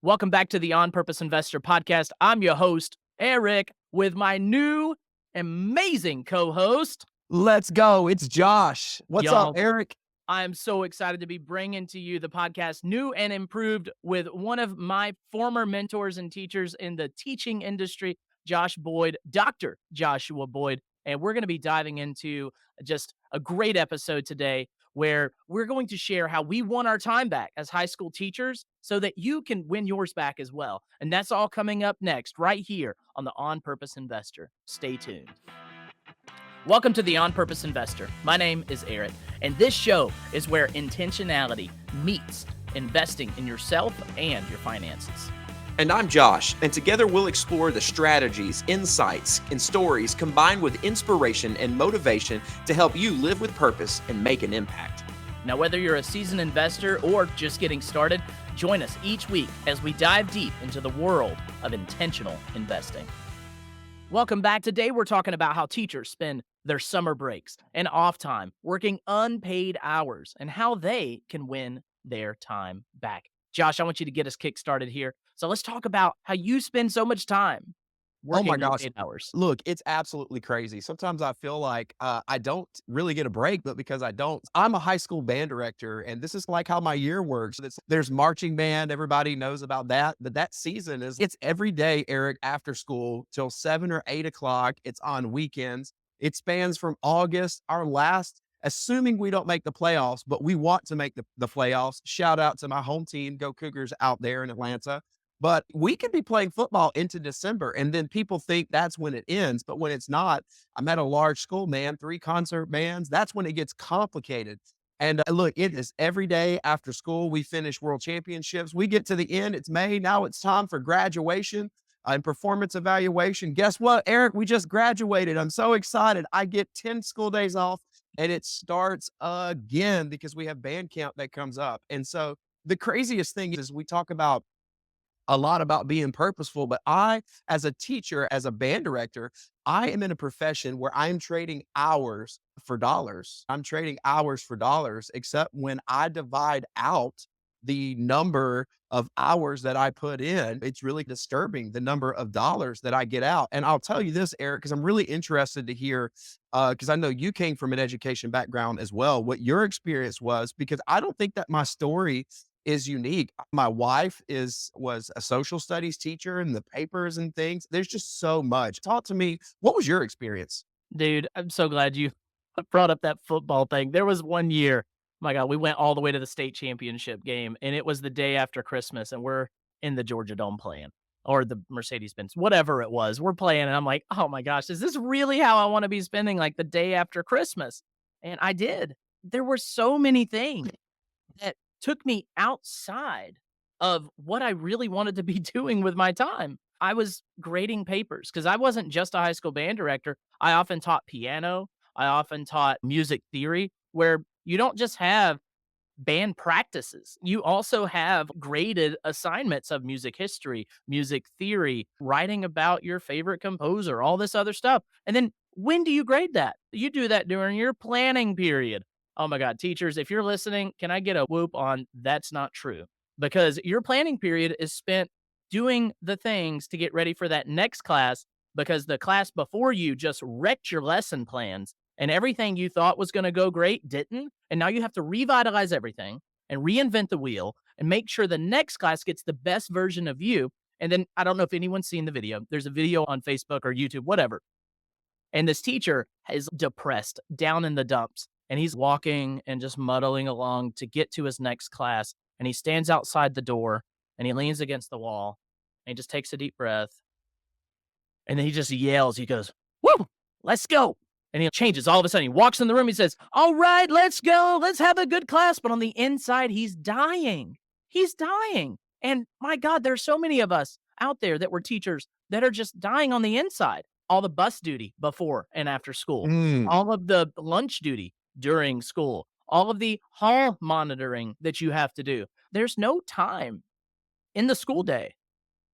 Welcome back to the On Purpose Investor podcast. I'm your host, Eric, with my new amazing co-host. Let's go. It's Josh. What's up, Y'all, Eric? I am so excited to be bringing to you the podcast new and improved with one of my former mentors and teachers in the teaching industry, Josh Boyd, Dr. Joshua Boyd. And we're going to be diving into just a great episode today where we're going to share how we won our time back as high school teachers so that you can win yours back as well. And that's all coming up next right here on the On Purpose Investor. Stay tuned. Welcome to the On Purpose Investor. My name is Eric, and this show is where intentionality meets investing in yourself and your finances. And I'm Josh, and together we'll explore the strategies, insights, and stories combined with inspiration and motivation to help you live with purpose and make an impact. Now, whether you're a seasoned investor or just getting started, join us each week as we dive deep into the world of intentional investing. Welcome back. Today, we're talking about how teachers spend their summer breaks and off time working unpaid hours and how they can win their time back. Josh, I want you to get us kick-started here. So let's talk about how you spend so much time Oh my working gosh. unpaid hours. Look, it's absolutely crazy. Sometimes I feel like I don't really get a break, but because I don't, I'm a high school band director, and this is like how my year works. There's marching band. Everybody knows about that. But that season it's every day, Eric, after school till 7 or 8 o'clock. It's on weekends. It spans from August, our last, assuming we don't make the playoffs, but we want to make the playoffs. Shout out to my home team, Go Cougars out there in Atlanta. But we could be playing football into December, and then people think that's when it ends. But when it's not, I'm at a large school, man, 3 concert bands. That's when it gets complicated. And look, it is every day after school. We finish world championships. We get to the end. It's May. Now it's time for graduation and performance evaluation. Guess what, Eric? We just graduated. I'm so excited. I get 10 school days off, and it starts again because we have band camp that comes up. And so the craziest thing is we talk about a lot about being purposeful, but I, as a teacher, as a band director, I am in a profession where I'm trading hours for dollars. I'm trading hours for dollars, except when I divide out the number of hours that I put in, it's really disturbing the number of dollars that I get out. And I'll tell you this, Eric, because I'm really interested to hear, because I know you came from an education background as well, what your experience was, because I don't think that my story is unique. My wife was a social studies teacher in the papers and things. There's just so much. Talk to me. What was your experience? Dude, I'm so glad you brought up that football thing. There was one year, my God, we went all the way to the state championship game, and it was the day after Christmas, and we're in the Georgia Dome playing, or the Mercedes-Benz, whatever it was. We're playing, and I'm like, oh my gosh, is this really how I want to be spending like the day after Christmas? And I did. There were so many things that took me outside of what I really wanted to be doing with my time. I was grading papers because I wasn't just a high school band director. I often taught piano. I often taught music theory, where you don't just have band practices. You also have graded assignments of music history, music theory, writing about your favorite composer, all this other stuff. And then when do you grade that? You do that during your planning period. Oh my God, teachers, if you're listening, can I get a whoop on that's not true? Because your planning period is spent doing the things to get ready for that next class because the class before you just wrecked your lesson plans and everything you thought was going to go great didn't. And now you have to revitalize everything and reinvent the wheel and make sure the next class gets the best version of you. And then I don't know if anyone's seen the video. There's a video on Facebook or YouTube, whatever. And this teacher is depressed, down in the dumps, and he's walking and just muddling along to get to his next class. And he stands outside the door and he leans against the wall and he just takes a deep breath. And then he just yells, he goes, "Woo, let's go." And he changes all of a sudden. He walks in the room. He says, "All right, let's go. Let's have a good class." But on the inside, he's dying. He's dying. And my God, there's so many of us out there that were teachers that are just dying on the inside. All the bus duty before and after school, Mm. all of the lunch duty during school, all of the hall monitoring that you have to do. There's no time in the school day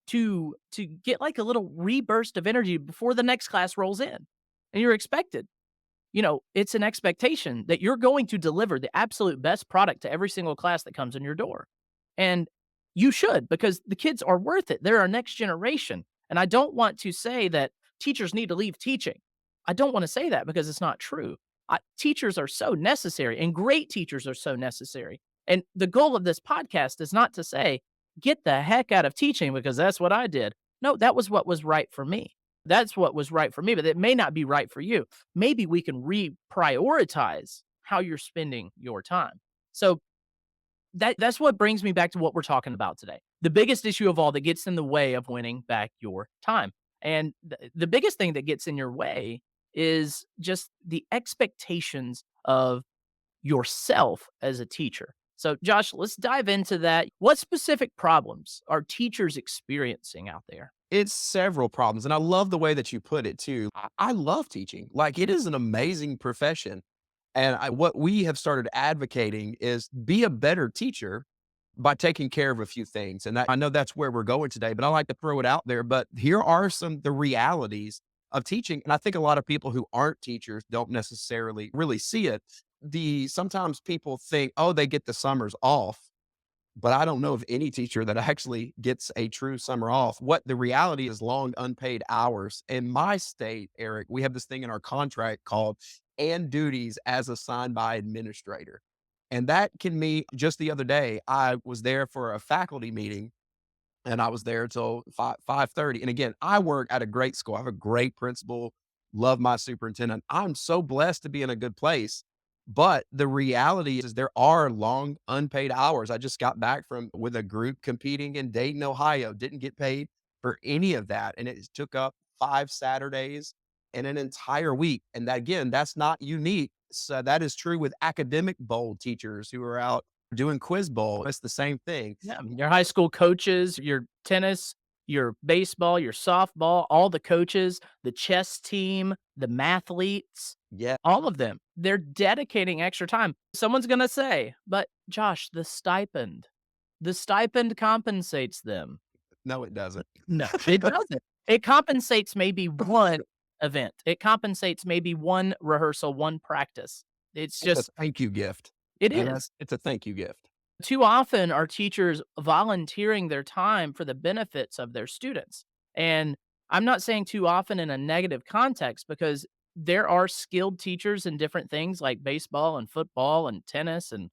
to get like a little reburst of energy before the next class rolls in. And you're expected. It's an expectation that you're going to deliver the absolute best product to every single class that comes in your door. And You should, because the kids are worth it. They're our next generation. And I don't want to say that teachers need to leave teaching. I don't want to say that because it's not true. Teachers are so necessary, and great teachers are so necessary. And the goal of this podcast is not to say, get the heck out of teaching because that's what I did. No, that was what was right for me. That's what was right for me, but it may not be right for you. Maybe we can reprioritize how you're spending your time. So that's what brings me back to what we're talking about today. The biggest issue of all that gets in the way of winning back your time. And the biggest thing that gets in your way is just the expectations of yourself as a teacher. So, Josh, let's dive into that. What specific problems are teachers experiencing out there? It's several problems. And I love the way that you put it too. I love teaching. Like it is an amazing profession. And what we have started advocating is be a better teacher by taking care of a few things. And I know that's where we're going today, but I like to throw it out there. But here are the realities of teaching. And I think a lot of people who aren't teachers don't necessarily really see it. Sometimes people think, oh, they get the summers off, but I don't know of any teacher that actually gets a true summer off. What the reality is long unpaid hours. In my state, Eric, we have this thing in our contract called and duties as assigned by administrator. And that can mean just the other day, I was there for a faculty meeting and I was there till 5:30. And again, I work at a great school. I have a great principal, love my superintendent. I'm so blessed to be in a good place. But the reality is there are long unpaid hours. I just got back from with a group competing in Dayton, Ohio, didn't get paid for any of that. And it took up 5 Saturdays and an entire week. And that, again, that's not unique. So that is true with academic bowl teachers who are out doing quiz bowl. It's the same thing. Yeah, your high school coaches, your tennis, your baseball, your softball, all the coaches, the chess team, the mathletes, Yeah. all of them. They're dedicating extra time. Someone's going to say, but Josh, the stipend compensates them. No, it doesn't. No, it doesn't. It compensates maybe one event. It compensates maybe one rehearsal, one practice. It's It's a just, thank you gift. it And is. it's a thank you gift. Too often are teachers volunteering their time for the benefits of their students. And I'm not saying too often in a negative context because there are skilled teachers in different things like baseball and football and tennis and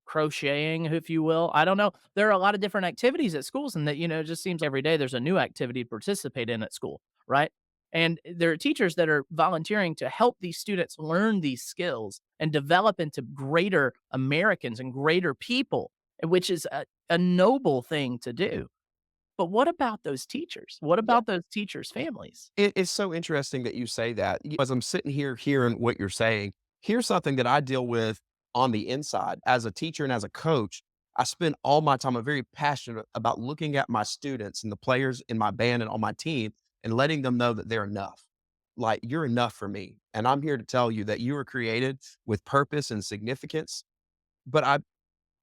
crocheting, if you will. I don't know. There are a lot of different activities at schools, and that, it just seems every day there's a new activity to participate in at school, right? And there are teachers that are volunteering to help these students learn these skills and develop into greater Americans and greater people, which is a noble thing to do. But what about those teachers? What Yeah. about those teachers' families? It is so interesting that you say that. As I'm sitting here hearing what you're saying, here's something that I deal with on the inside. As a teacher and as a coach, I spend all my time, I'm very passionate about looking at my students and the players in my band and on my team and letting them know that they're enough. Like, you're enough for me. And I'm here to tell you that you were created with purpose and significance. But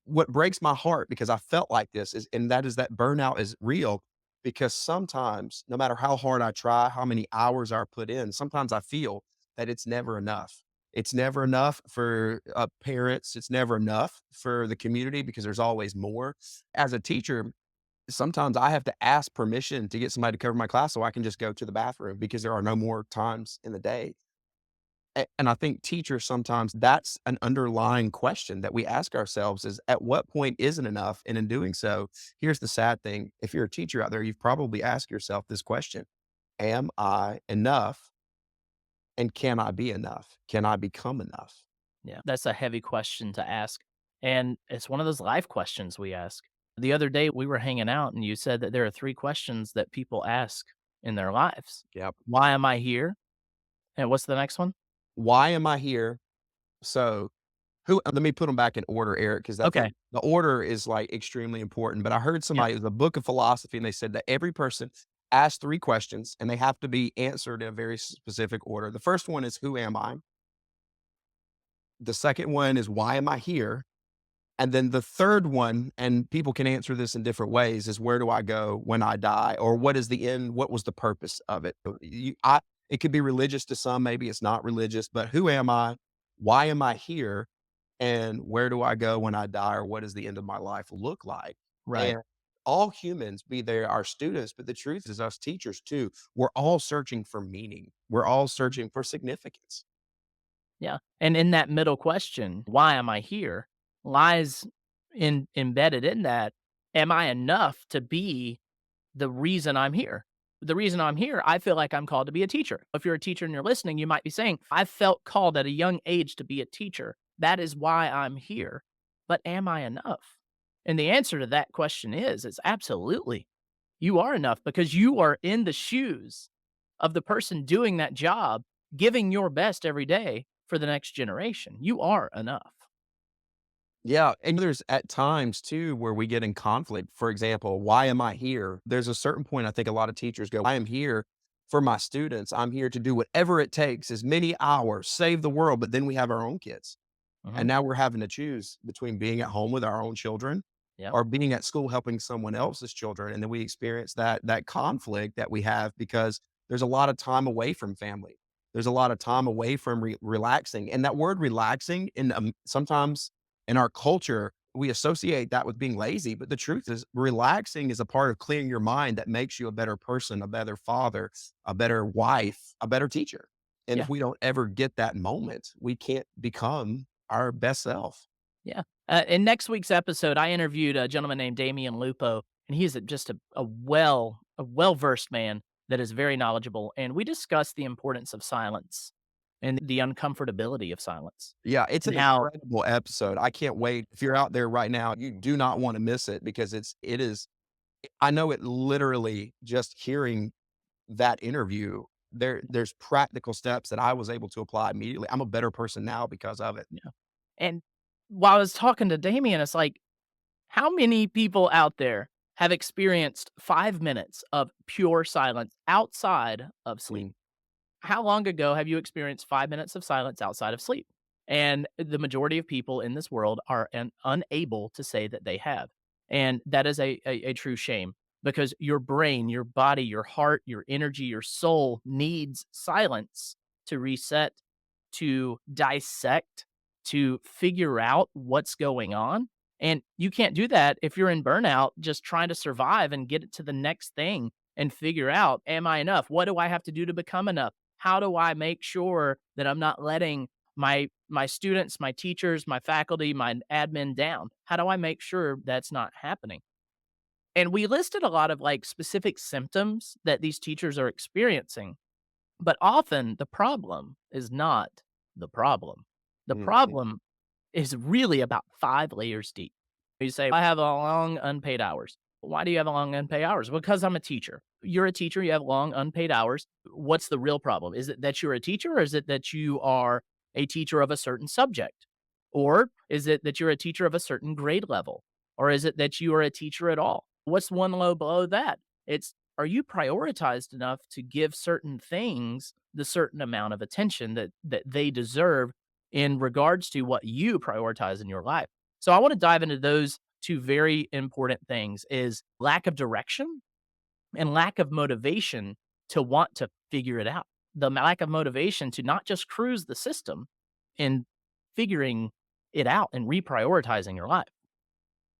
what breaks my heart because I felt like this is, and that is that burnout is real because sometimes, no matter how hard I try, how many hours I put in, sometimes I feel that it's never enough. It's never enough for parents. It's never enough for the community because there's always more. As a teacher, sometimes I have to ask permission to get somebody to cover my class so I can just go to the bathroom because there are no more times in the day. And I think teachers sometimes that's an underlying question that we ask ourselves is at what point isn't enough? And in doing so, here's the sad thing. If you're a teacher out there, you've probably asked yourself this question. Am I enough? And can I be enough? Can I become enough? Yeah, that's a heavy question to ask. And it's one of those life questions we ask. The other day we were hanging out and you said that there are three questions that people ask in their lives. Yep. Why am I here? And what's the next one? Why am I here? So let me put them back in order, Eric, because I Okay. think the order is like extremely important. But I heard Yeah. somebody, it was a book of philosophy, and they said that every person asks three questions and they have to be answered in a very specific order. The first one is, who am I? The second one is, why am I here? And then the third one, and people can answer this in different ways, is where do I go when I die? Or what is the end? What was the purpose of it? It could be religious to some, maybe it's not religious, but who am I? Why am I here? And where do I go when I die? Or what does the end of my life look like? Right. And all humans, be they our students, but the truth is us teachers too. We're all searching for meaning. We're all searching for significance. Yeah. And in that middle question, why am I here? Lies embedded in that, am I enough to be the reason I'm here? The reason I'm here, I feel like I'm called to be a teacher. If you're a teacher and you're listening, you might be saying, I felt called at a young age to be a teacher. That is why I'm here. But am I enough? And the answer to that question is absolutely. You are enough because you are in the shoes of the person doing that job, giving your best every day for the next generation. You are enough. Yeah, and there's at times too where we get in conflict. For example, why am I here? There's a certain point I think a lot of teachers go, I am here for my students. I'm here to do whatever it takes, as many hours, save the world. But then we have our own kids. Mhm. And now we're having to choose between being at home with our own children Yep. or being at school helping someone else's children. And then we experience that conflict that we have because there's a lot of time away from family. There's a lot of time away from relaxing. And that word relaxing in sometimes in our culture, we associate that with being lazy. But the truth is relaxing is a part of clearing your mind that makes you a better person, a better father, a better wife, a better teacher. And Yeah. if we don't ever get that moment, we can't become our best self. Yeah. In next week's episode, I interviewed a gentleman named Damian Lupo, and he's just a well-versed man that is very knowledgeable. And we discussed the importance of silence and the uncomfortability of silence Yeah, it's and an how, incredible episode. I can't wait. If you're out there right now, you do not want to miss it because it is I know it literally just hearing that interview, there's practical steps that I was able to apply immediately. I'm a better person now because of it. yeah. And while I was talking to Damian, it's like, how many people out there have experienced 5 minutes of pure silence outside of sleep? Mm. How long ago have you experienced 5 minutes of silence outside of sleep? And the majority of people in this world are unable to say that they have. And that is a true shame because your brain, your body, your heart, your energy, your soul needs silence to reset, to dissect, to figure out what's going on. And you can't do that if you're in burnout, just trying to survive and get it to the next thing and figure out, am I enough? What do I have to do to become enough? How do I make sure that I'm not letting my students, my teachers, my faculty, my admin down? How do I make sure that's not happening? And we listed a lot of like specific symptoms that these teachers are experiencing, but often the problem is not the problem. The Mhm. problem is really about 5 layers deep. You say, I have a long unpaid hours. Why do you have a long unpaid hours? Because I'm a teacher. You're a teacher, you have long unpaid hours. What's the real problem? Is it that you're a teacher or is it that you are a teacher of a certain subject? Or is it that you're a teacher of a certain grade level? Or is it that you are a teacher at all? What's one low below that? It's, are you prioritized enough to give certain things the certain amount of attention that they deserve in regards to what you prioritize in your life? So I want to dive into those two very important things is lack of direction and lack of motivation to want to figure it out. The lack of motivation to not just cruise the system in figuring it out and reprioritizing your life.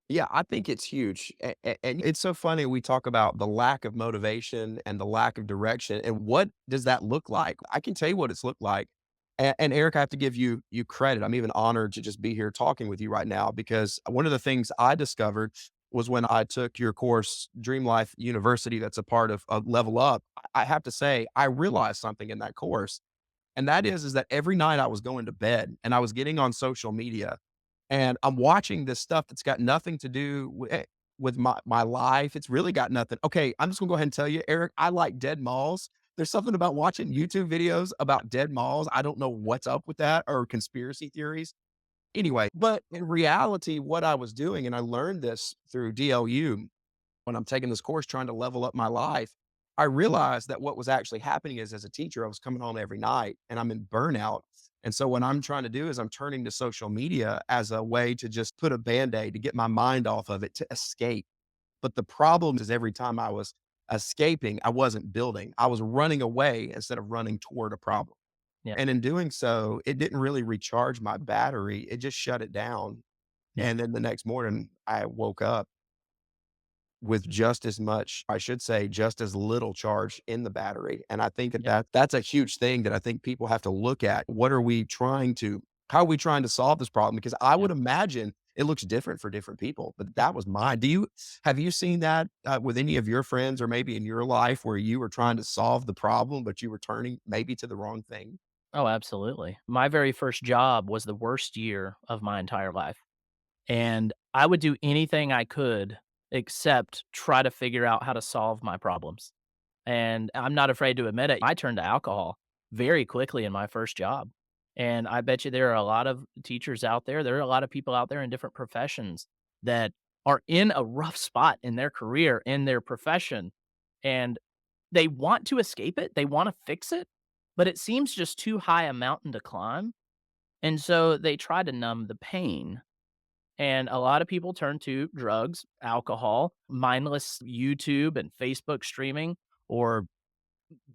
Yeah, I think it's huge. And it's so funny we talk about the lack of motivation and the lack of direction. And what does that look like? I can tell you what it's looked like. And Eric, I have to give you credit. I'm even honored to just be here talking with you right now because one of the things I discovered was when I took your course, Dream Life University, that's a part of Level Up. I have to say, I realized something in that course. And that is that every night I was going to bed and I was getting on social media and I'm watching this stuff that's got nothing to do with my life. It's really got nothing. Okay, I'm just gonna go ahead and tell you, Eric, I like dead malls. There's something about watching YouTube videos about dead malls. I don't know what's up with that or conspiracy theories. Anyway, but in reality, what I was doing, and I learned this through DLU when I'm taking this course trying to level up my life, I realized that what was actually happening is as a teacher, I was coming home every night and I'm in burnout. And so what I'm trying to do is I'm turning to social media as a way to just put a band-aid to get my mind off of it to escape. But the problem is every time I was escaping, I wasn't building. I was running away instead of running toward a problem. Yeah. And in doing so, it didn't really recharge my battery. It just shut it down. Yeah. And then the next morning I woke up with just as much, I should say, just as little charge in the battery. And I think that, Yep. that's a huge thing that I think people have to look at. How are we trying to solve this problem? Because I Yep. would imagine it looks different for different people, but that was mine. Have you seen that with any of your friends or maybe in your life where you were trying to solve the problem, but you were turning maybe to the wrong thing? Oh, absolutely. My very first job was the worst year of my entire life. And I would do anything I could except try to figure out how to solve my problems. And I'm not afraid to admit it. I turned to alcohol very quickly in my first job. And I bet you there are a lot of teachers out there, there are a lot of people out there in different professions that are in a rough spot in their career, in their profession, and they want to escape it, they wanna fix it, but it seems just too high a mountain to climb, and so they try to numb the pain. And a lot of people turn to drugs, alcohol, mindless YouTube and Facebook streaming, or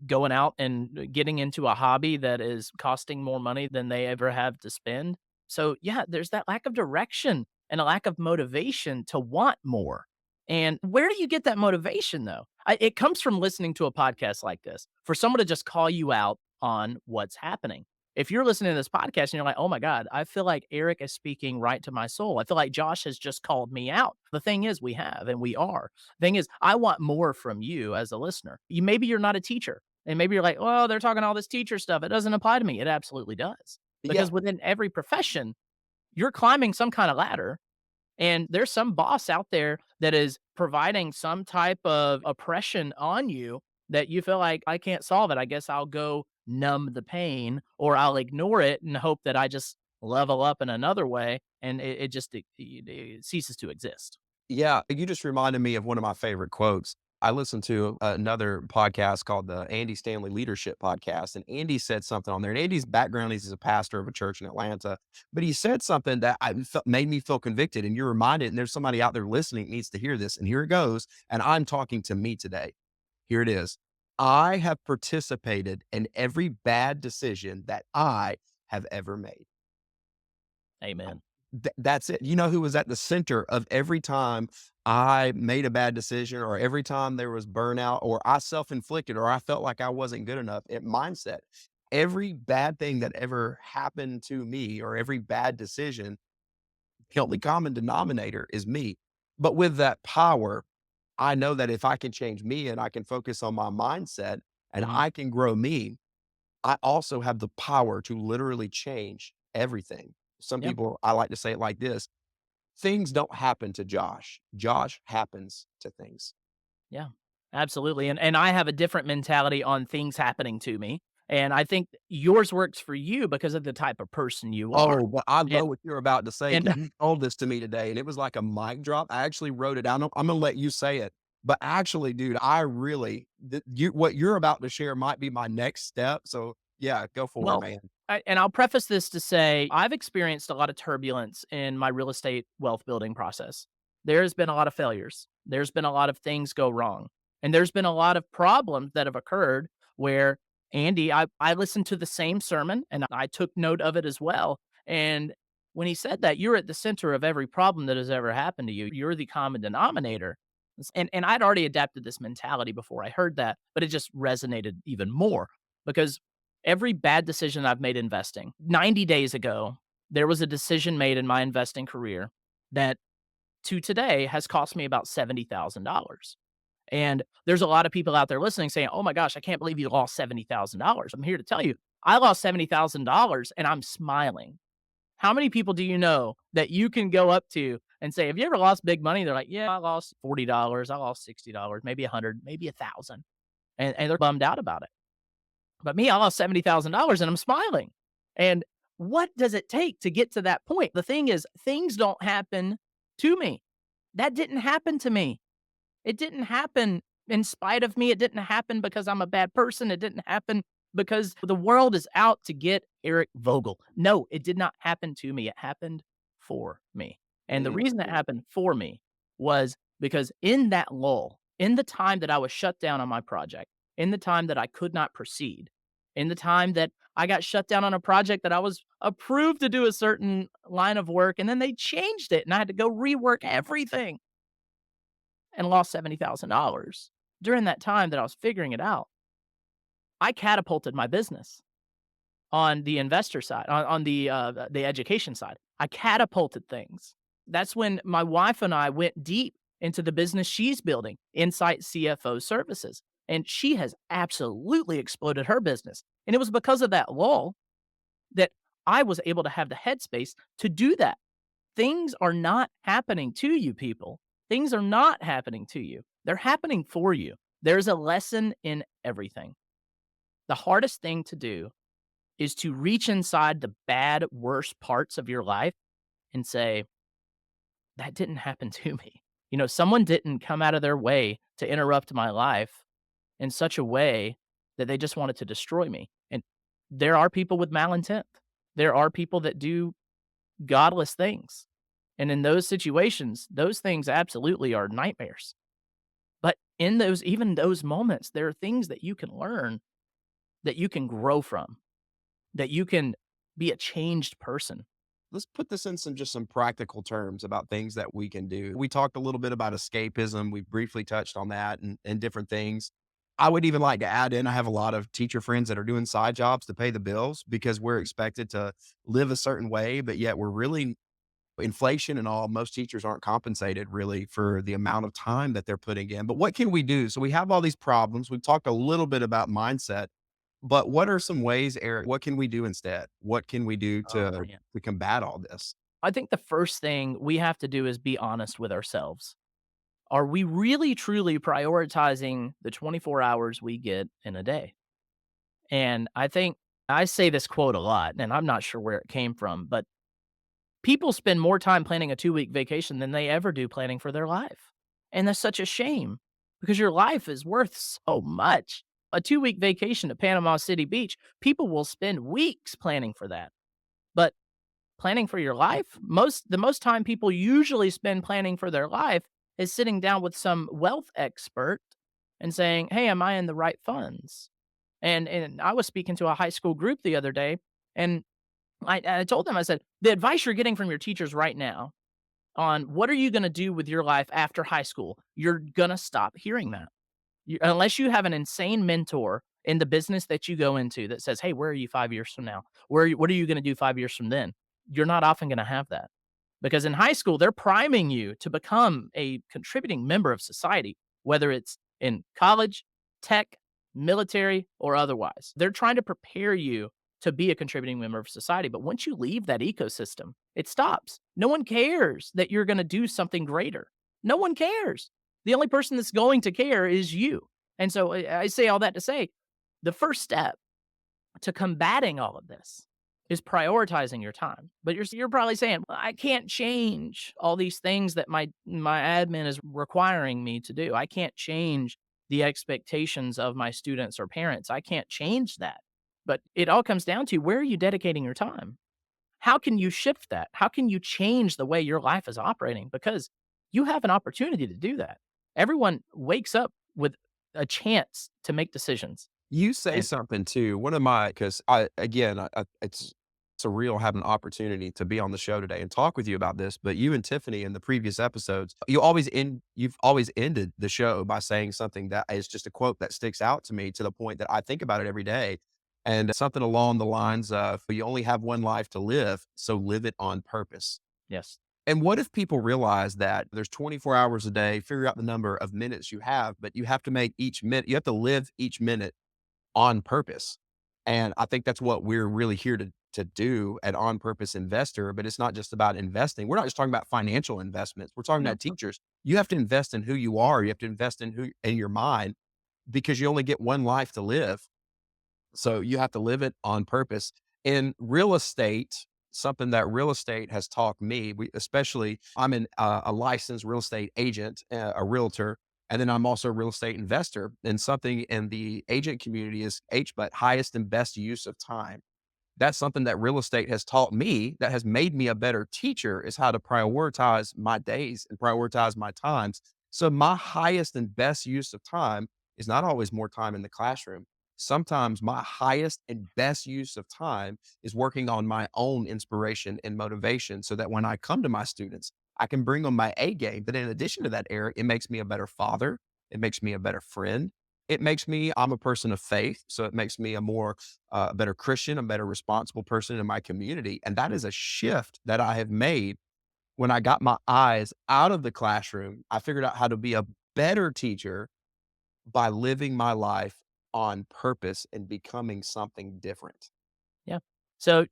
going out and getting into a hobby that is costing more money than they ever have to spend. So, yeah, there's that lack of direction and a lack of motivation to want more. And where do you get that motivation, though? It comes from listening to a podcast like this, for someone to just call you out on what's happening. If you're listening to this podcast and you're like, oh my God, I feel like Eric is speaking right to my soul. I feel like Josh has just called me out. The thing is, we have and we are. Thing is, I want more from you as a listener. Maybe you're not a teacher. And maybe you're like, "Well, they're talking all this teacher stuff. It doesn't apply to me." It absolutely does. Yeah. Because within every profession, you're climbing some kind of ladder, and there's some boss out there that is providing some type of oppression on you that you feel like, "I can't solve it. I guess I'll go numb the pain, or I'll ignore it and hope that I just level up in another way," and it just it ceases to exist. Yeah, you just reminded me of one of my favorite quotes. I listened to another podcast called the Andy Stanley Leadership Podcast, and Andy said something on there. And Andy's background is he's a pastor of a church in Atlanta, but he said something that made me feel convicted. And you're reminded, and there's somebody out there listening that needs to hear this. And here it goes. And I'm talking to me today. Here it is. I have participated in every bad decision that I have ever made. Amen. That's it. You know who was at the center of every time I made a bad decision or every time there was burnout or I self-inflicted or I felt like I wasn't good enough? Mindset. Every bad thing that ever happened to me or every bad decision, the only common denominator is me. But with that power, I know that if I can change me and I can focus on my mindset and Mhm. I can grow me, I also have the power to literally change everything. Some Yeah. people, I like to say it like this: things don't happen to Josh. Josh happens to things. Yeah, absolutely, and I have a different mentality on things happening to me, and I think yours works for you because of the type of person you are, Oh, but I and know what you're about to say and because you told this to me today, and it was like a mic drop. I actually wrote it down. I'm gonna let you say it, but actually, dude, I really what you're about to share might be my next step. So yeah, go for it, well, man. and I'll preface this to say I've experienced a lot of turbulence in my real estate wealth building process. There's been a lot of failures. There's been a lot of things go wrong. And there's been a lot of problems that have occurred where Andy, I listened to the same sermon and I took note of it as well. And when he said that, you're at the center of every problem that has ever happened to you. You're the common denominator. And I'd already adapted this mentality before I heard that, but it just resonated even more because every bad decision I've made investing, 90 days ago, there was a decision made in my investing career that to today has cost me about $70,000. And there's a lot of people out there listening saying, "Oh my gosh, I can't believe you lost $70,000." I'm here to tell you, I lost $70,000 and I'm smiling. How many people do you know that you can go up to and say, "Have you ever lost big money?" They're like, "Yeah, I lost $40, I lost $60, maybe 100, maybe 1,000." And they're bummed out about it. But me, I lost $70,000 and I'm smiling. And what does it take to get to that point? The thing is, things don't happen to me. That didn't happen to me. It didn't happen in spite of me. It didn't happen because I'm a bad person. It didn't happen because the world is out to get Eric Vogel. No, it did not happen to me. It happened for me. And the Mm, reason it happened for me was because in that lull, in the time that I was shut down on my project, in the time that I could not proceed, in the time that I got shut down on a project that I was approved to do a certain line of work, and then they changed it and I had to go rework everything and lost $70,000. During that time that I was figuring it out, I catapulted my business on the investor side, on the education side. I catapulted things. That's when my wife and I went deep into the business she's building, Insight CFO Services, and she has absolutely exploded her business. And it was because of that lull that I was able to have the headspace to do that. Things are not happening to you, people. Things are not happening to you. They're happening for you. There's a lesson in everything. The hardest thing to do is to reach inside the bad, worst parts of your life and say, that didn't happen to me. Someone didn't come out of their way to interrupt my life in such a way that they just wanted to destroy me. And there are people with malintent. There are people that do godless things. And in those situations, those things absolutely are nightmares. But in even those moments, there are things that you can learn, that you can grow from, that you can be a changed person. Let's put this in some practical terms about things that we can do. We talked a little bit about escapism. We briefly touched on that and different things. I would even like to add in, I have a lot of teacher friends that are doing side jobs to pay the bills because we're expected to live a certain way, but yet we're really inflation and all, most teachers aren't compensated really for the amount of time that they're putting in. But what can we do? So we have all these problems. We've talked a little bit about mindset, but what are some ways, Eric? What can we do instead? What can we do Oh, to man. to combat all this? I think the first thing we have to do is be honest with ourselves. Are we really truly prioritizing the 24 hours we get in a day? And I think I say this quote a lot, and I'm not sure where it came from, but people spend more time planning a 2-week vacation than they ever do planning for their life. And that's such a shame because your life is worth so much. A 2-week vacation to Panama City Beach, people will spend weeks planning for that. But planning for your life, the most time people usually spend planning for their life is sitting down with some wealth expert and saying, "Hey, am I in the right funds?" And I was speaking to a high school group the other day, and I told them, I said, "The advice you're getting from your teachers right now on what are you gonna do with your life after high school, you're gonna stop hearing that. Unless you have an insane mentor in the business that you go into that says, 'Hey, where are you 5 years from now? What are you gonna do 5 years from then?' You're not often gonna have that. Because in high school, they're priming you to become a contributing member of society, whether it's in college, tech, military, or otherwise. They're trying to prepare you to be a contributing member of society. But once you leave that ecosystem, it stops. No one cares that you're going to do something greater. No one cares. The only person that's going to care is you. And so I say all that to say the first step to combating all of this is prioritizing your time. But you're probably saying, "Well, I can't change all these things that my admin is requiring me to do. I can't change the expectations of my students or parents. I can't change that." But it all comes down to where are you dedicating your time? How can you shift that? How can you change the way your life is operating? Because you have an opportunity to do that. Everyone wakes up with a chance to make decisions. You say And something too. One of my, because I again, it's surreal having an opportunity to be on the show today and talk with you about this. But you and Tiffany in the previous episodes, you've always ended the show by saying something that is just a quote that sticks out to me to the point that I think about it every day, and something along the lines of, "You only have one life to live, so live it on purpose." yes. And what if people realize that there's 24 hours a day, figure out the number of minutes you have, but you have to make each minute, you have to live each minute on purpose. And I think that's what we're really here to do at On Purpose Investor. But it's not just about investing. We're not just talking about financial investments. We're talking No. about teachers. You have to invest in who you are. You have to invest in who in your mind because you only get one life to live. So you have to live it on purpose. In real estate, something that real estate has taught me, especially I'm a licensed real estate agent, a realtor, and then I'm also a real estate investor. And something in the agent community is but highest and best use of time. That's something that real estate has taught me that has made me a better teacher is how to prioritize my days and prioritize my times. So my highest and best use of time is not always more time in the classroom. Sometimes my highest and best use of time is working on my own inspiration and motivation so that when I come to my students, I can bring on my A game. But in addition to that, Eric, it makes me a better father. It makes me a better friend. It makes me, I'm a person of faith. So it makes me a more, better Christian, a better responsible person in my community. And that is a shift that I have made when I got my eyes out of the classroom. I figured out how to be a better teacher by living my life on purpose and becoming something different. Yeah. So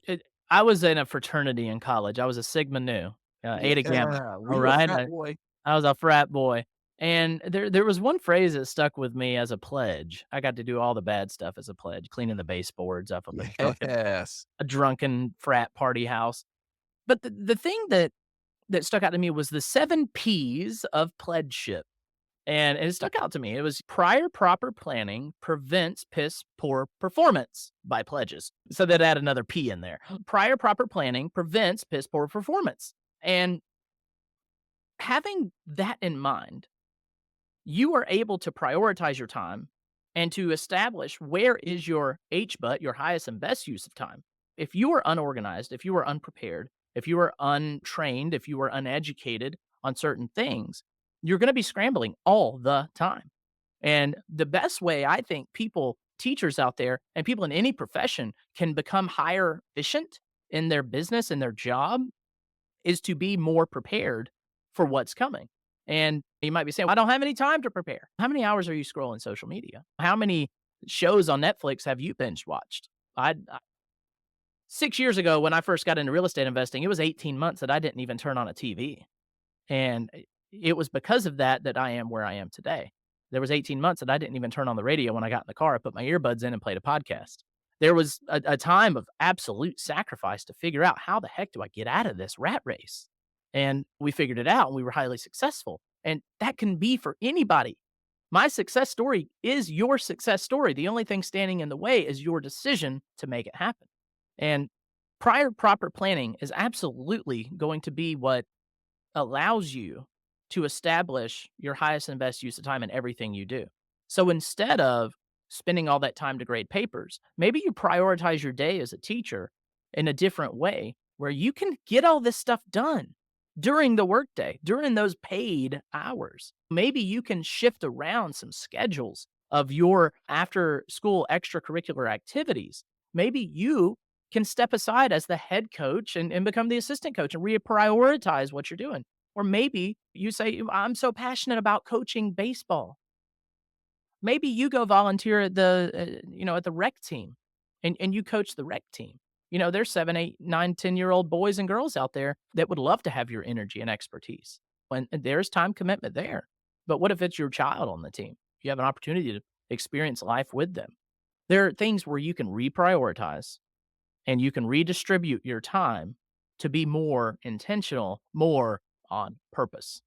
I was in a fraternity in college. I was a Sigma Nu, Eta Gamma. Yeah. Were All you a right. frat boy? I was a frat boy. And there was one phrase that stuck with me as a pledge. I got to do all the bad stuff as a pledge, cleaning the baseboards up of Yes. a drunken frat party house. But the thing that stuck out to me was the 7 P's of pledgeship. And it stuck out to me. It was prior proper planning prevents piss poor performance by pledges. So that add another P in there. Prior proper planning prevents piss poor performance. And having that in mind, you are able to prioritize your time and to establish where is your HBUT, your highest and best use of time. If you are unorganized, if you are unprepared, if you are untrained, if you are uneducated on certain things, you're going to be scrambling all the time. And the best way I think people, teachers out there, and people in any profession can become higher efficient in their business and their job is to be more prepared for what's coming. And you might be saying, "Well, I don't have any time to prepare." How many hours are you scrolling social media? How many shows on Netflix have you binge watched? I 6 years ago when I first got into real estate investing, it was 18 months that I didn't even turn on a TV. And it was because of that that I am where I am today. There was 18 months that I didn't even turn on the radio when I got in the car. I put my earbuds in and played a podcast. There was a time of absolute sacrifice to figure out how the heck do I get out of this rat race? And we figured it out and we were highly successful. And that can be for anybody. My success story is your success story. The only thing standing in the way is your decision to make it happen. And prior proper planning is absolutely going to be what allows you to establish your highest and best use of time in everything you do. So instead of spending all that time to grade papers, maybe you prioritize your day as a teacher in a different way where you can get all this stuff done during the workday, during those paid hours. Maybe you can shift around some schedules of your after school extracurricular activities. Maybe you can step aside as the head coach and become the assistant coach and reprioritize what you're doing. Or maybe you say, I'm so passionate about coaching baseball. Maybe you go volunteer at at the rec team and you coach the rec team. There's 7, 8, 9, 10-year-old boys and girls out there that would love to have your energy and expertise. And there's time commitment there. But what if it's your child on the team? You have an opportunity to experience life with them. There are things where you can reprioritize and you can redistribute your time to be more intentional, more on purpose.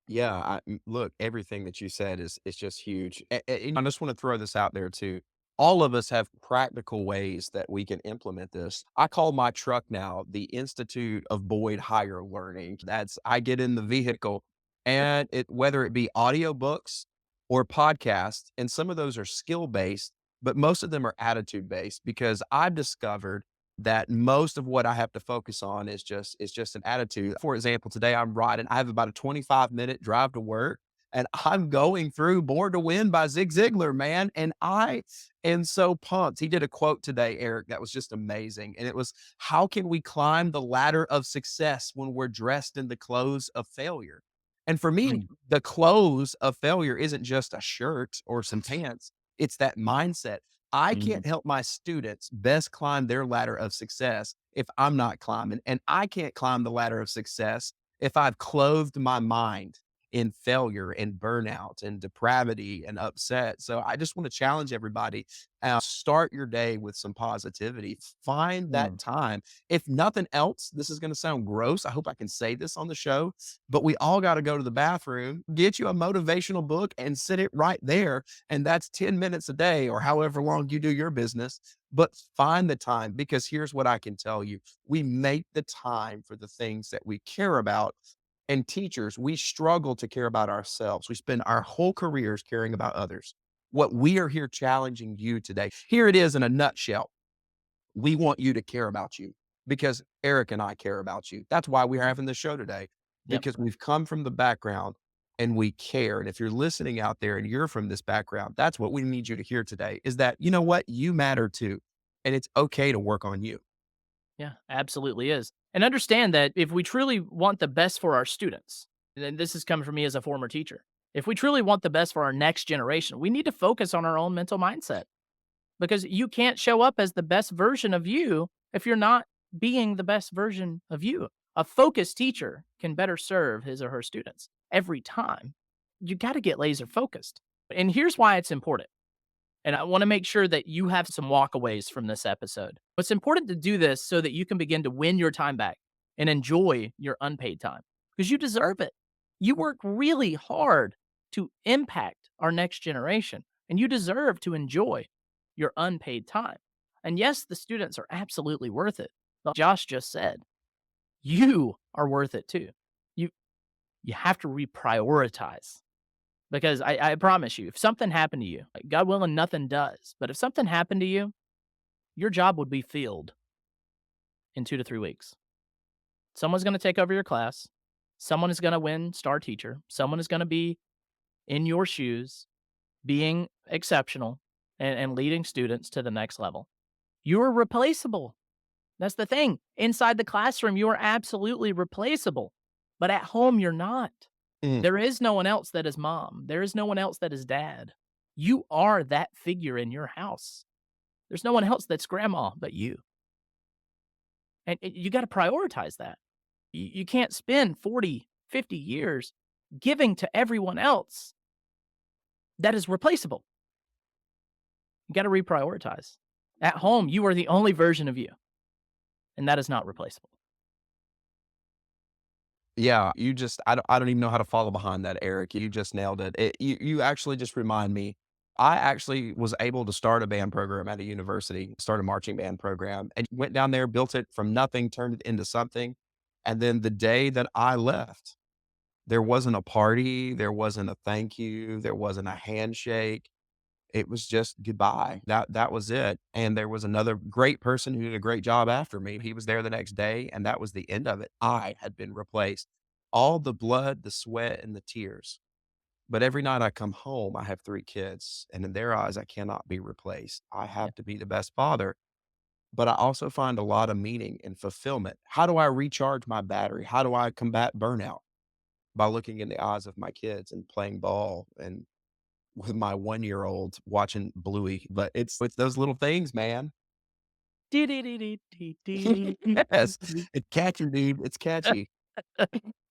Yeah, look, everything that you said is just huge. And I just want to throw this out there too. All of us have practical ways that we can implement this. I call my truck now the Institute of Boyd Higher Learning. That's I get in the vehicle and it whether it be audiobooks or podcasts, and some of those are skill based, but most of them are attitude based because I've discovered that most of what I have to focus on is just an attitude. For example, today I'm riding, I have about a 25-minute drive to work and I'm going through Born to Win by Zig Ziglar, man. And I am so pumped. He did a quote today, Eric, that was just amazing. And it was, how can we climb the ladder of success when we're dressed in the clothes of failure? And for me, Mm, the clothes of failure isn't just a shirt or some pants. It's that mindset. I mm, can't help my students best climb their ladder of success if I'm not climbing. And I can't climb the ladder of success if I've clothed my mind in failure and burnout and depravity and upset. So I just want to challenge everybody, start your day with some positivity. Find that mm, time. If nothing else, this is going to sound gross. I hope I can say this on the show, but we all got to go to the bathroom, get you a motivational book and sit it right there. And that's 10 minutes a day or however long you do your business. But find the time, because here's what I can tell you. We make the time for the things that we care about. And teachers, we struggle to care about ourselves. We spend our whole careers caring about others. What we are here challenging you today, here it is in a nutshell. We want you to care about you. because Eric and I care about you. That's why we're having this show today, Yep. because we've come from the background and we care. And if you're listening out there and you're from this background, that's what we need you to hear today is that, you know what? You matter too. And it's okay to work on you. Yeah, absolutely is. And understand that if we truly want the best for our students, and this is coming from me as a former teacher, if we truly want the best for our next generation, we need to focus on our own mental mindset because you can't show up as the best version of you if you're not being the best version of you. A focused teacher can better serve his or her students every time. You got to get laser focused. And here's why it's important. And I want to make sure that you have some walkaways from this episode. It's important to do this so that you can begin to win your time back and enjoy your unpaid time because you deserve it. You work really hard to impact our next generation, and you deserve to enjoy your unpaid time. And yes, the students are absolutely worth it. Like Josh just said, you are worth it too. You you have to reprioritize. Because I promise you, if something happened to you, like God willing, nothing does. But if something happened to you, your job would be filled in 2 to 3 weeks. Someone's going to take over your class. Someone is going to win star teacher. Someone is going to be in your shoes, being exceptional and leading students to the next level. You are replaceable. That's the thing. Inside the classroom, you are absolutely replaceable. But at home, you're not. Mm. There is no one else that is mom. There is no one else that is dad. You are that figure in your house. There's no one else that's grandma but you. And you got to prioritize that. You can't spend 40, 50 years giving to everyone else that is replaceable. You got to reprioritize. At home, you are the only version of you, and that is not replaceable. Yeah, I don't even know how to follow behind that, Eric. You just nailed it. You actually just remind me. I actually was able to start a band program at a university, start a marching band program, and went down there, built it from nothing, turned it into something. And then the day that I left, there wasn't a party, there wasn't a thank you, there wasn't a handshake. It was just goodbye. That was it, and there was another great person who did a great job after me. He was there the next day, and that was the end of it. I had been replaced. All the blood, the sweat, and the tears. But every night I come home, I have 3 kids, and in their eyes, I cannot be replaced. I Yeah. have to be the best father, but I also find a lot of meaning and fulfillment. How do I recharge my battery? How do I combat burnout? By looking in the eyes of my kids and playing ball and with my one-year-old watching Bluey, but it's those little things, man. Yes, it's catchy, dude, it's catchy.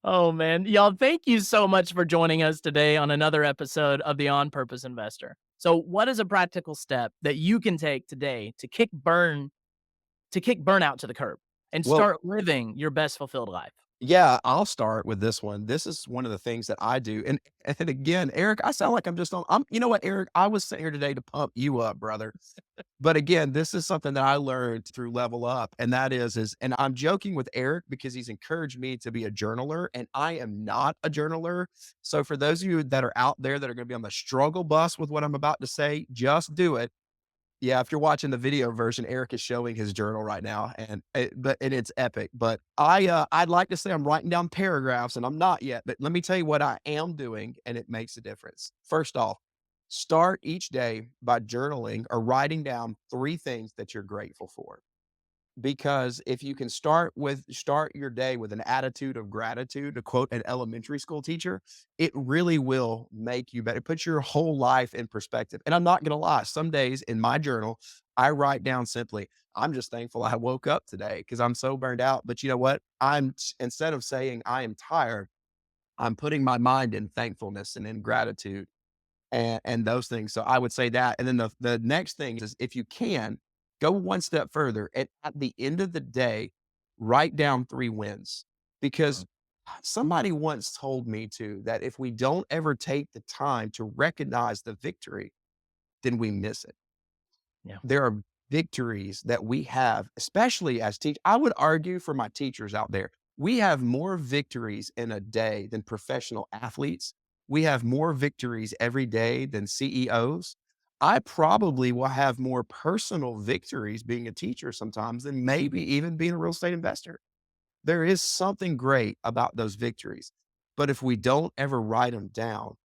Oh, man. Y'all, thank you so much for joining us today on another episode of the On Purpose Investor. So, what is a practical step that you can take today to kick burnout to the curb and Well, start living your best fulfilled life? yeah, I'll start with this one. This is one of the things that I do, and again, Eric, I sound like I'm just on you know what, Eric? I was sitting here today to pump you up, brother. But again, this is something that I learned through Level Up, and that is and I'm joking with Eric because he's encouraged me to be a journaler, and I am not a journaler. So for those of you that are out there that are gonna be on the struggle bus with what I'm about to say, just do it. Yeah, if you're watching the video version, Eric is showing his journal right now, and it's epic. But I'd like to say I'm writing down paragraphs, and I'm not yet. But let me tell you what I am doing, and it makes a difference. First off, start each day by journaling or writing down 3 things that you're grateful for. Because if you can start your day with an attitude of gratitude, to quote an elementary school teacher, it really will make you better. It puts your whole life in perspective. And I'm not gonna lie, some days in my journal, I write down simply, I'm just thankful I woke up today because I'm so burned out. But you know what? Instead of saying I am tired, I'm putting my mind in thankfulness and in gratitude and those things. So I would say that. And then the next thing is if you can go one step further and at the end of the day, write down 3 wins because somebody once told me too that if we don't ever take the time to recognize the victory, then we miss it. Yeah. There are victories that we have, especially as teachers. I would argue for my teachers out there, we have more victories in a day than professional athletes. We have more victories every day than CEOs. I probably will have more personal victories being a teacher sometimes than maybe even being a real estate investor. There is something great about those victories. But if we don't ever write them down,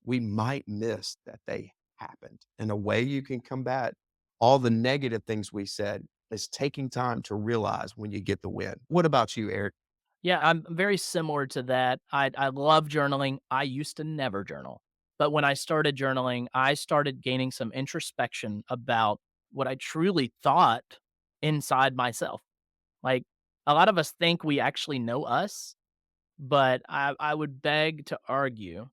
we might miss that they happened. And a way you can combat all the negative things we said is taking time to realize when you get the win. What about you, Eric? Yeah, I'm very similar to that. I love journaling. I used to never journal. But when I started journaling, I started gaining some introspection about what I truly thought inside myself. Like, a lot of us think we actually know us, but I would beg to argue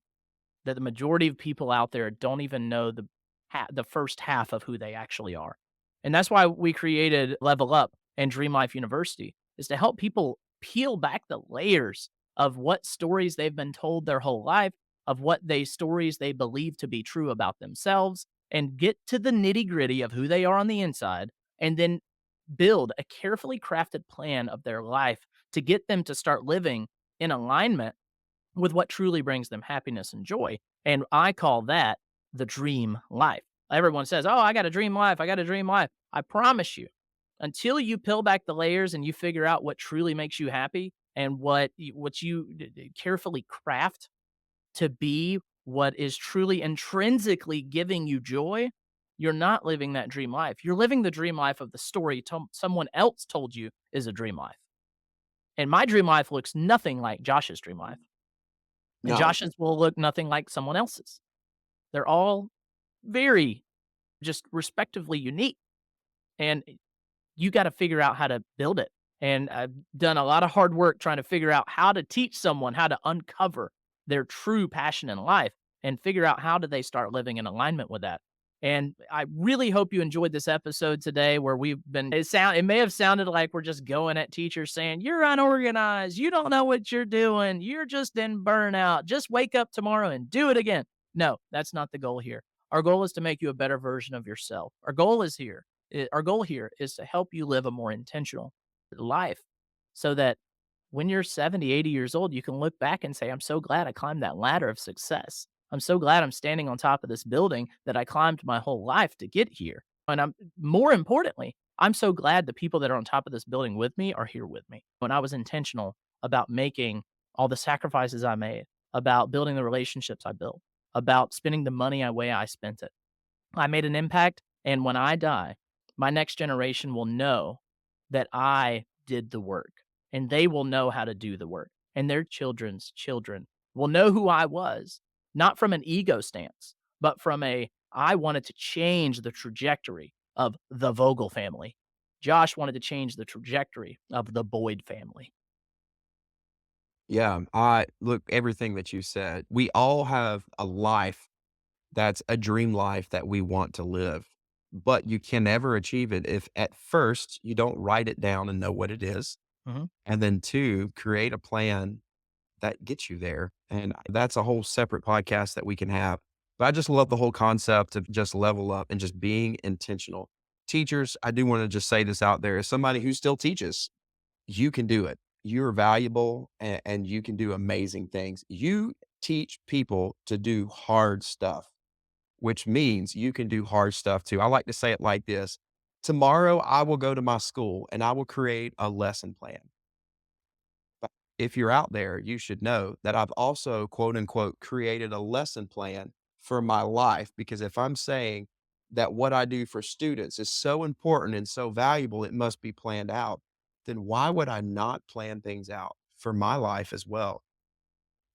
that the majority of people out there don't even know the first half of who they actually are. And that's why we created Level Up and Dream Life University, is to help people peel back the layers of what stories they've been told their whole life, of what they stories they believe to be true about themselves, and get to the nitty-gritty of who they are on the inside, and then build a carefully crafted plan of their life to get them to start living in alignment with what truly brings them happiness and joy. And I call that the dream life. Everyone says, "Oh, I got a dream life. I got a dream life." I promise you, until you peel back the layers and you figure out what truly makes you happy and what you carefully craft to be what is truly intrinsically giving you joy, you're not living that dream life. You're living the dream life of the story someone else told you is a dream life. And my dream life looks nothing like Josh's dream life. And No. Josh's will look nothing like someone else's. They're all very just respectively unique, and you gotta figure out how to build it, and I've done a lot of hard work trying to figure out how to teach someone how to uncover their true passion in life and figure out how do they start living in alignment with that. And I really hope you enjoyed this episode today where it may have sounded like we're just going at teachers saying, "You're unorganized, you don't know what you're doing, you're just in burnout, just wake up tomorrow and do it again." No, that's not the goal here. Our goal is to make you a better version of yourself. Our goal here is to help you live a more intentional life so that when you're 70, 80 years old, you can look back and say, "I'm so glad I climbed that ladder of success. I'm so glad I'm standing on top of this building that I climbed my whole life to get here." And more importantly, I'm so glad the people that are on top of this building with me are here with me. When I was intentional about making all the sacrifices I made, about building the relationships I built, about spending the money way I spent it, I made an impact. And when I die, my next generation will know that I did the work, and they will know how to do the work. And their children's children will know who I was, not from an ego stance, but from I wanted to change the trajectory of the Vogel family. Josh wanted to change the trajectory of the Boyd family. Yeah, I look, everything that you said. We all have a life that's a dream life that we want to live, but you can never achieve it if at first you don't write it down and know what it is. Mhm. And then two, create a plan that gets you there. And that's a whole separate podcast that we can have. But I just love the whole concept of just level up and just being intentional. Teachers, I do want to just say this out there as somebody who still teaches, you can do it. You're valuable and you can do amazing things. You teach people to do hard stuff, which means you can do hard stuff too. I like to say it like this. Tomorrow, I will go to my school and I will create a lesson plan. But if you're out there, you should know that I've also, quote unquote, created a lesson plan for my life. Because if I'm saying that what I do for students is so important and so valuable, it must be planned out, then why would I not plan things out for my life as well?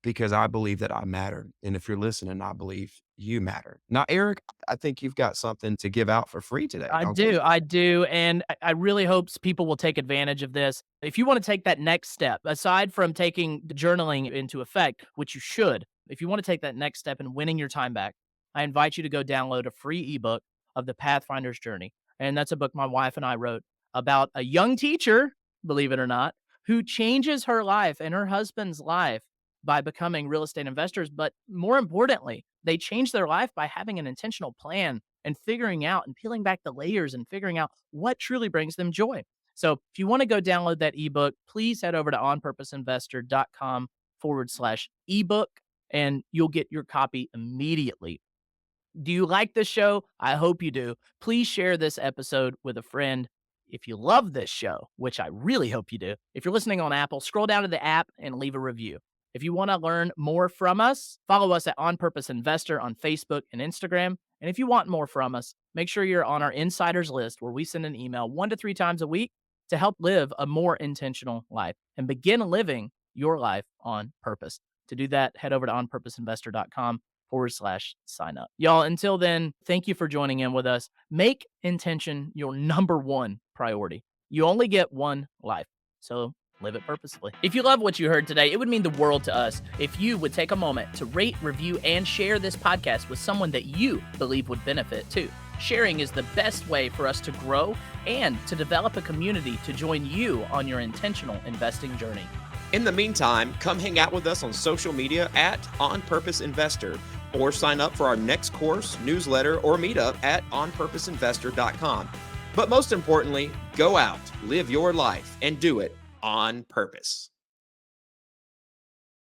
Because I believe that I matter. And if you're listening, I believe you matter. Now, Eric, I think you've got something to give out for free today, I don't you? do, I do, and I really hope people will take advantage of this. If you wanna take that next step, aside from taking the journaling into effect, which you should, if you wanna take that next step in winning your time back, I invite you to go download a free ebook of The Pathfinder's Journey, and that's a book my wife and I wrote about a young teacher, believe it or not, who changes her life and her husband's life by becoming real estate investors, but more importantly, they change their life by having an intentional plan and figuring out and peeling back the layers and figuring out what truly brings them joy. So if you want to go download that ebook, please head over to onpurposeinvestor.com/ebook and you'll get your copy immediately. Do you like this show? I hope you do. Please share this episode with a friend. If you love this show, which I really hope you do, if you're listening on Apple, scroll down to the app and leave a review. If you want to learn more from us, follow us at On Purpose Investor on Facebook and Instagram. And if you want more from us, make sure you're on our insiders list where we send an email 1 to 3 times a week to help live a more intentional life and begin living your life on purpose. To do that, head over to onpurposeinvestor.com/sign up. Y'all, until then, thank you for joining in with us. Make intention your number one priority. You only get one life, so live it purposefully. If you love what you heard today, it would mean the world to us if you would take a moment to rate, review, and share this podcast with someone that you believe would benefit too. Sharing is the best way for us to grow and to develop a community to join you on your intentional investing journey. In the meantime, come hang out with us on social media at On Purpose Investor, or sign up for our next course, newsletter, or meetup at onpurposeinvestor.com. But most importantly, go out, live your life, and do it on purpose.